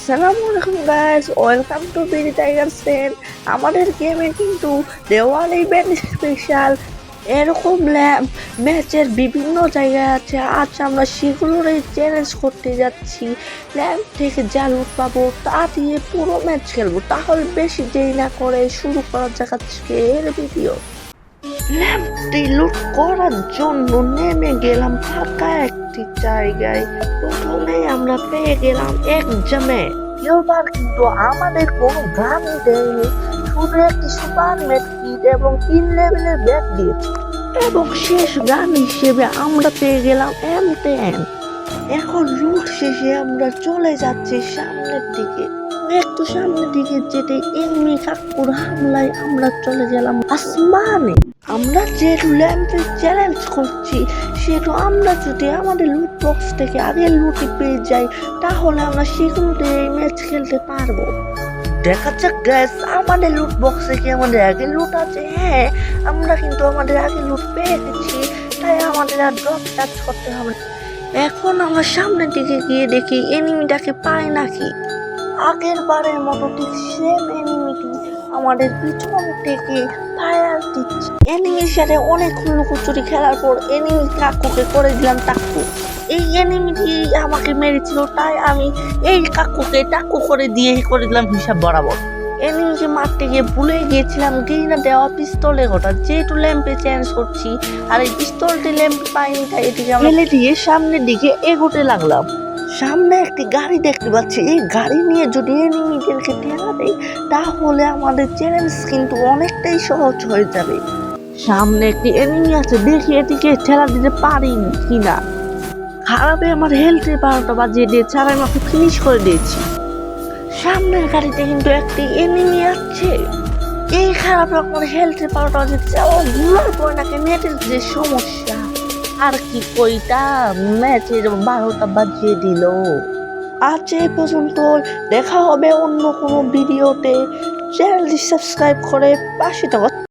আসসালামু আলাইকুম guys, welcome to BD tiger Sen. আমাদের গেমে কিন্তু দেওয়াল ইভেন্ট স্পেশাল এরকম ল্যাম্প ম্যাচের বিভিন্ন জায়গায় আছে। আজ আমরা সেগুলোরই চ্যালেঞ্জ করতে যাচ্ছি। ল্যাম্প থেকে যা লুট পাবো তা দিয়ে পুরো ম্যাচ খেলবো। তাহলে বেশি দেরি না করে শুরু করা যাক আজকের ভিডিও। ল্যাম্পটি লুট করার জন্য নেমে গেলাম ফাঁকা একটি জায়গায়। প্রথমেই আমরা পেয়ে গেলাম এক জামে। এবার কিন্তু আমাদের কোনো গানই দেয়নি, শুধু একটি সুপার ম্যাট কিট এবং 3 লেভেলের ব্যাগ দিয়েছে। এবং শেষ গান হিসেবে আমরা পেয়ে গেলাম M10। এখন লুট শেষে আমরা চলে যাচ্ছি সামনের দিকে। একটু সামনের দিকে যেতে এনিমি কাকুর হামলায় আমরা চলে গেলাম আসমানে। আমরা যে ল্যাম্পের চ্যালেঞ্জ করছি সেটা আমরা যদি আমাদের লুট বক্স থেকে আগে লুটে পেয়ে যাই তাহলে আমরা সেগুলোতে এই ম্যাচ খেলতে পারবো। দেখা যাক গাইস, আমাদের লুট বক্সে কি আমাদের আগে লুট আছে? হ্যাঁ, আমরা কিন্তু আমাদের আগে লুট পেয়ে গেছি, তাই আমাদের আর ড্রপ টাচ করতে হবে। এখন আমরা সামনের দিকে গিয়ে দেখি এনিমিটাকে পাই নাকি। আগের বারের মতো ঠিক সেম এনিমিটি আমাদের পিছন থেকে ফায়ার দিচ্ছে। এনিমির সাথে অনেক লুকোচুরি খেলার পর এনিমি কাকুকে করে দিলাম টাক্কু। এই এনিমিটি আমাকে মেরেছিল, তাই আমি এই কাকুকে টাক্কু করে দিলাম হিসাব বরাবর। এনিমিকে মারতে গিয়ে ভুলে গিয়েছিলাম গ্রিনা দেওয়া পিস্তলের কথা, যেহেতু ল্যাম্পে চেঞ্জ করছি আর এই পিস্তলটি ল্যাম্পে পাইনি, তাই এটিকে ফেলে দিয়ে সামনের দিকে এগোতে লাগলাম। সামনে একটি গাড়ি দেখতে পাচ্ছি, এই গাড়ি নিয়ে যদি এনিমিদেরকে ঠেলা দেয় তাহলে আমাদের চ্যালেঞ্জ কিন্তু অনেকটাই সহজ হয়ে যাবে। সামনে একটি এনিমি আছে, দেখি এটিকে ঠেলা দিতে পারি কিনা। খারাপে আমার হেলথে 12টা বাজিয়ে দিয়েছে আর আমি ওকে ফিনিশ করে দিয়েছি। সামনের গাড়িতে কিন্তু একটি এনিমি আছে, এই খারাপে আমার হেলথে 12টা বাজিয়ে দিচ্ছে। ও গুলোর পরে নাকি নেটের যে সমস্যা, আর কি কইটা ম্যাচের 12টা বাজিয়ে দিল। আজ এই পর্যন্ত, দেখা হবে অন্য কোনো ভিডিওতে। চ্যানেলটি সাবস্ক্রাইব করে পাশে থাকো।